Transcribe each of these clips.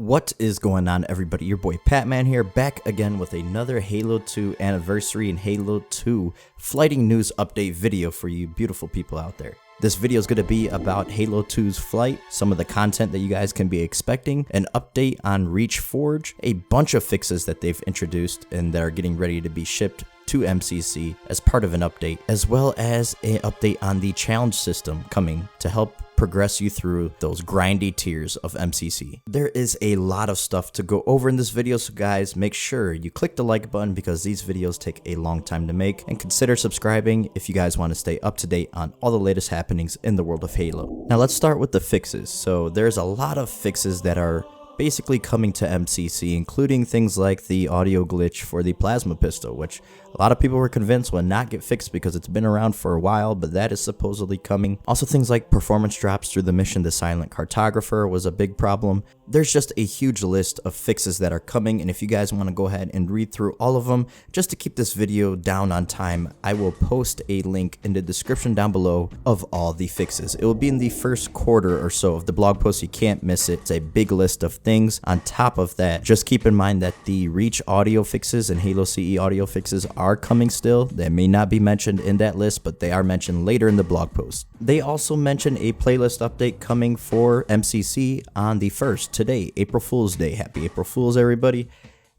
What is going on, everybody? Your boy Patman here, back again with another Halo 2 anniversary and Halo 2 flighting news update video for you beautiful people out there. This video is going to be about Halo 2's flight, some of the content that you guys can be expecting, an update on Reach Forge, a bunch of fixes that they've introduced and that are getting ready to be shipped to MCC as part of an update, as well as an update on the challenge system coming to help progress you through those grindy tiers of MCC. There is a lot of stuff to go over in this video, so guys, make sure you click the like button because these videos take a long time to make, and consider subscribing if you guys want to stay up to date on all the latest happenings in the world of Halo. Now let's start with the fixes. So there's a lot of fixes that are basically coming to MCC, including things like the audio glitch for the plasma pistol, which a lot of people were convinced would not get fixed because it's been around for a while, but that is supposedly coming. Also, things like performance drops through the mission The Silent Cartographer was a big problem. There's just a huge list of fixes that are coming, and if you guys want to go ahead and read through all of them, just to keep this video down on time, I will post a link in the description down below of all the fixes. It will be in the first quarter or so of the blog post. You can't miss it. It's a big list of things. On top of that, just keep in mind that the Reach audio fixes and Halo CE audio fixes are coming still. They may not be mentioned in that list, but they are mentioned later in the blog post. They also mention a playlist update coming for MCC on the 1st, today, April Fool's Day. Happy April Fools, everybody.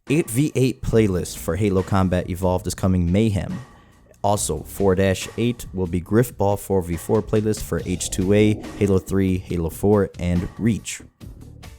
8v8 playlist for Halo Combat Evolved is coming Mayhem. Also, 4-8 will be Griffball 4v4 playlist for H2A, Halo 3, Halo 4, and Reach.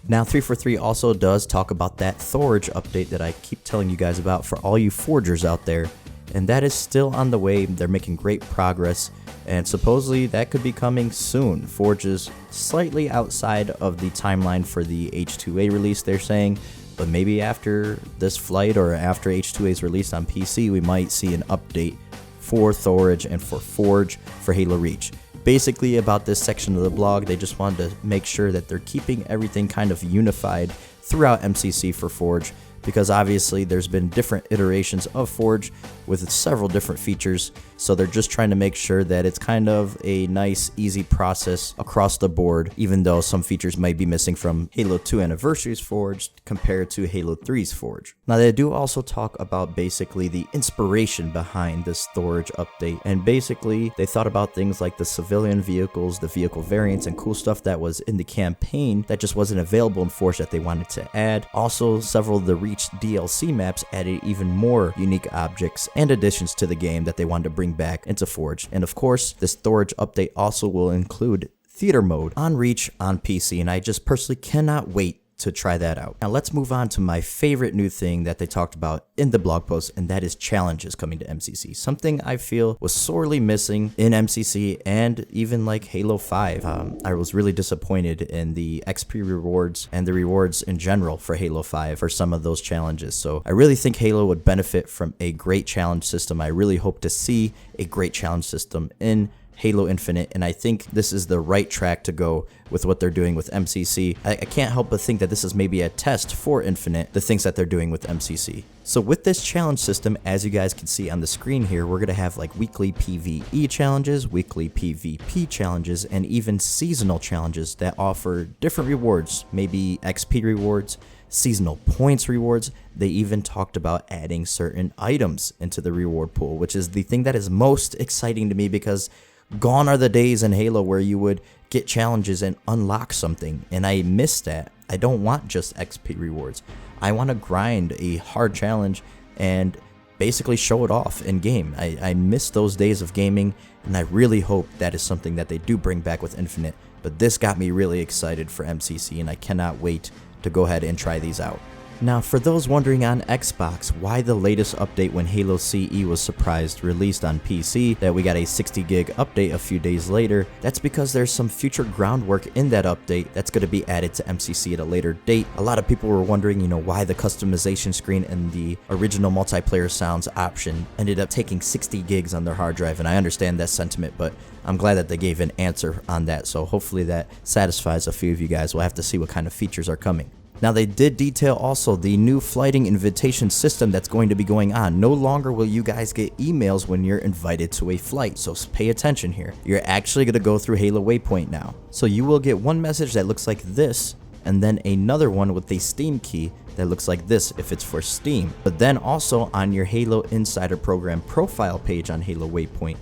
Now, 343 also does talk about that Forge update that I keep telling you guys about for all you Forgers out there, and that is still on the way. They're making great progress, and supposedly that could be coming soon. Forge is slightly outside of the timeline for the H2A release, they're saying, but maybe after this flight or after H2A is released on PC, we might see an update for Forge and for Forge for Halo Reach. Basically, about this section of the blog, they just wanted to make sure that they're keeping everything kind of unified throughout MCC for Forge, because obviously there's been different iterations of Forge with several different features, so they're just trying to make sure that it's kind of a nice, easy process across the board, even though some features might be missing from Halo 2 Anniversary's Forge compared to Halo 3's Forge. Now, they do also talk about basically the inspiration behind this Forge update, and basically they thought about things like the civilian vehicles, the vehicle variants, and cool stuff that was in the campaign that just wasn't available in Forge that they wanted to add. Also, several of the Reach DLC maps added even more unique objects and additions to the game that they wanted to bring back into Forge. And of course, this Forge update also will include theater mode on Reach on PC, and I just personally cannot wait to try that out. Now let's move on to my favorite new thing that they talked about in the blog post, and that is challenges coming to MCC. Something I feel was sorely missing in MCC and even like Halo 5. I was really disappointed in the XP rewards and the rewards in general for Halo 5 for some of those challenges. So I really think Halo would benefit from a great challenge system. I really hope to see a great challenge system in Halo Infinite, and I think this is the right track to go with what they're doing with MCC. I can't help but think that this is maybe a test for Infinite, the things that they're doing with MCC. So with this challenge system, as you guys can see on the screen here, we're going to have like weekly PvE challenges, weekly PvP challenges, and even seasonal challenges that offer different rewards, maybe XP rewards, seasonal points rewards. They even talked about adding certain items into the reward pool, which is the thing that is most exciting to me, because gone are the days in Halo where you would get challenges and unlock something, and I miss that. I don't want just XP rewards. I want to grind a hard challenge and basically show it off in game. I miss those days of gaming, and I really hope that is something that they do bring back with Infinite. But this got me really excited for MCC, and I cannot wait to go ahead and try these out. Now, for those wondering on Xbox why the latest update when Halo CE was surprised released on PC, that we got a 60 gig update a few days later, that's because there's some future groundwork in that update that's going to be added to MCC at a later date. A lot of people were wondering, why the customization screen and the original multiplayer sounds option ended up taking 60 gigs on their hard drive, and I understand that sentiment, but I'm glad that they gave an answer on that, so hopefully that satisfies a few of you guys. We'll have to see what kind of features are coming. Now, they did detail also the new flighting invitation system that's going to be going on. No longer will you guys get emails when you're invited to a flight, so pay attention here. You're actually going to go through Halo Waypoint now. So you will get one message that looks like this, and then another one with a Steam key that looks like this if it's for Steam. But then also on your Halo Insider Program profile page on Halo Waypoint,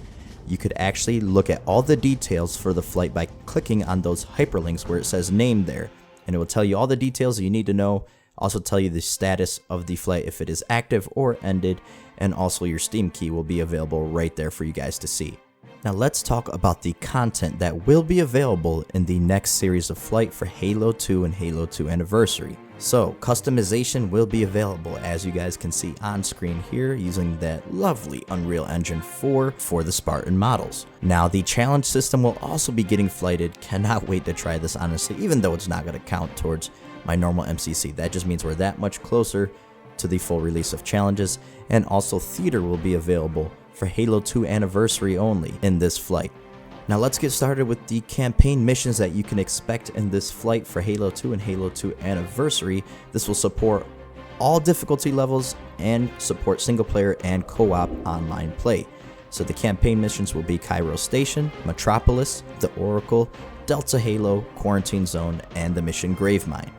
you could actually look at all the details for the flight by clicking on those hyperlinks where it says name there, and it will tell you all the details that you need to know, also tell you the status of the flight if it is active or ended, and also your Steam key will be available right there for you guys to see. Now let's talk about the content that will be available in the next series of flight for Halo 2 and Halo 2 Anniversary. So customization will be available, as you guys can see on screen here, using that lovely Unreal Engine 4 for the Spartan models. Now the challenge system will also be getting flighted. Cannot wait to try this, honestly, even though it's not going to count towards my normal MCC. That just means we're that much closer to the full release of challenges. And also theater will be available for Halo 2 Anniversary only in this flight. Now let's get started with the campaign missions that you can expect in this flight for Halo 2 and Halo 2 Anniversary. This will support all difficulty levels and support single player and co-op online play. So the campaign missions will be Cairo Station, Metropolis, the Oracle, Delta Halo, Quarantine Zone, and the mission Gravemind.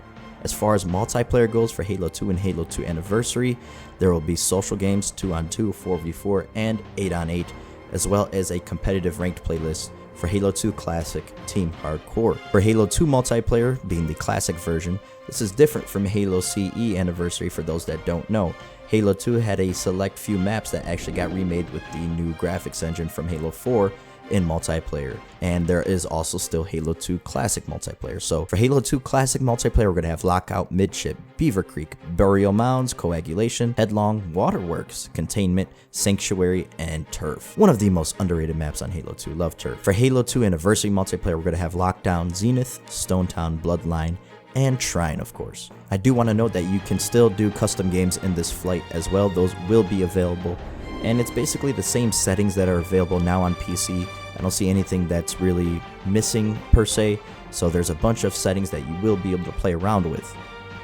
As far as multiplayer goes for Halo 2 and Halo 2 Anniversary, there will be social games 2-on-2, 4v4, and 8-on-8, as well as a competitive ranked playlist for Halo 2 Classic Team Hardcore. For Halo 2 multiplayer, being the classic version, this is different from Halo CE Anniversary. For those that don't know, Halo 2 had a select few maps that actually got remade with the new graphics engine from Halo 4 in multiplayer, and there is also still Halo 2 Classic multiplayer. So for Halo 2 Classic multiplayer, we're gonna have Lockout, Midship, Beaver Creek, Burial Mounds, Coagulation, Headlong, Waterworks, Containment, Sanctuary, and Turf. One of the most underrated maps on Halo 2, love Turf. For Halo 2 Anniversary multiplayer, we're gonna have Lockdown, Zenith, Stonetown, Bloodline, and Shrine, of course. I do want to note that you can still do custom games in this flight as well. Those will be available, and it's basically the same settings that are available now on PC. I don't see anything that's really missing per se, so there's a bunch of settings that you will be able to play around with.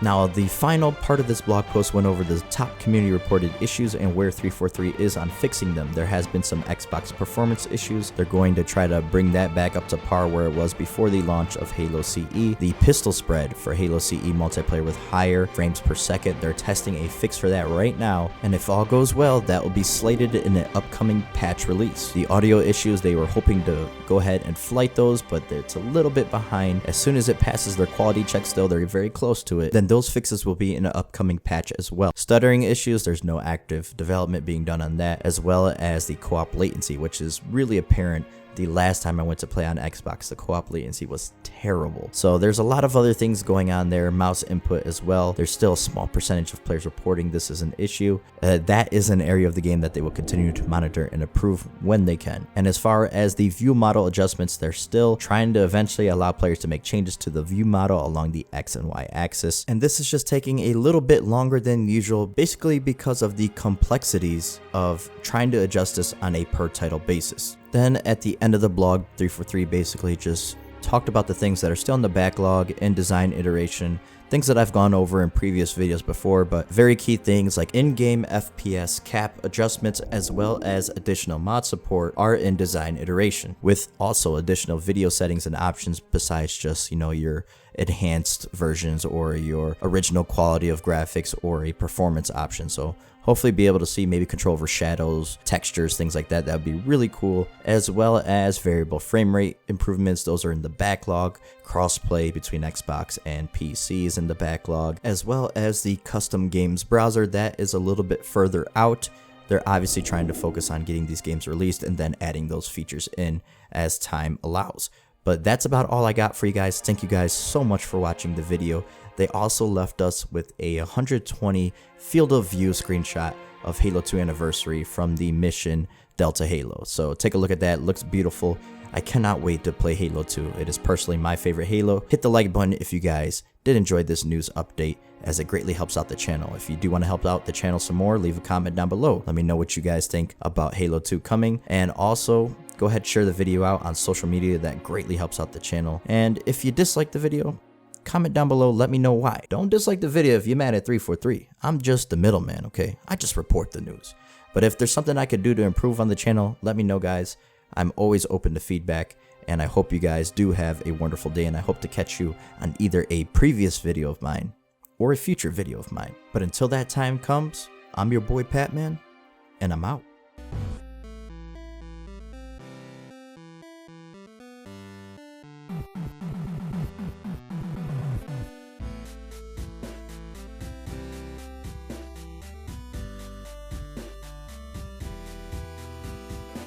Now, the final part of this blog post went over the top community reported issues and where 343 is on fixing them. There has been some Xbox performance issues. They're going to try to bring that back up to par where it was before the launch of Halo CE. The pistol spread for Halo CE multiplayer with higher frames per second, they're testing a fix for that right now, and if all goes well, that will be slated in an upcoming patch release. The audio issues, they were hoping to go ahead and flight those, but it's a little bit behind. As soon as it passes their quality checks, though, they're very close to it, then those fixes will be in an upcoming patch as well. Stuttering issues, there's no active development being done on that, as well as the co-op latency, which is really apparent. The last time I went to play on Xbox, the co-op latency was terrible. So there's a lot of other things going on there. Mouse input as well. There's still a small percentage of players reporting this is an issue. That is an area of the game that they will continue to monitor and improve when they can. And as far as the view model adjustments, they're still trying to eventually allow players to make changes to the view model along the X and Y axis. And this is just taking a little bit longer than usual, basically because of the complexities of trying to adjust this on a per title basis. Then at the end of the blog, 343 basically just talked about the things that are still in the backlog in design iteration, things that I've gone over in previous videos before, but very key things like in-game FPS cap adjustments as well as additional mod support are in design iteration, with also additional video settings and options besides just, you know, your enhanced versions or your original quality of graphics or a performance option. So hopefully be able to see maybe control over shadows, textures, things like that. That would be really cool, as well as variable frame rate improvements. Those are in the backlog. Crossplay between Xbox and PCs in the backlog, as well as the custom games browser. That is a little bit further out. They're obviously trying to focus on getting these games released and then adding those features in as time allows. But that's about all I got for you guys. Thank you guys so much for watching the video. They also left us with a 120 field of view screenshot of Halo 2 Anniversary from the mission Delta Halo. So take a look at that. It looks beautiful. I cannot wait to play Halo 2. It is personally my favorite Halo. Hit the like button if you guys did enjoy this news update, as it greatly helps out the channel. If you do want to help out the channel some more, leave a comment down below. Let me know what you guys think about Halo 2 coming, and also go ahead and share the video out on social media. That greatly helps out the channel. And if you dislike the video, comment down below, let me know why. Don't dislike the video if you're mad at 343. I'm just the middleman, okay? I just report the news. But if there's something I could do to improve on the channel, let me know, guys. I'm always open to feedback. And I hope you guys do have a wonderful day, and I hope to catch you on either a previous video of mine or a future video of mine. But until that time comes, I'm your boy Patman, and I'm out.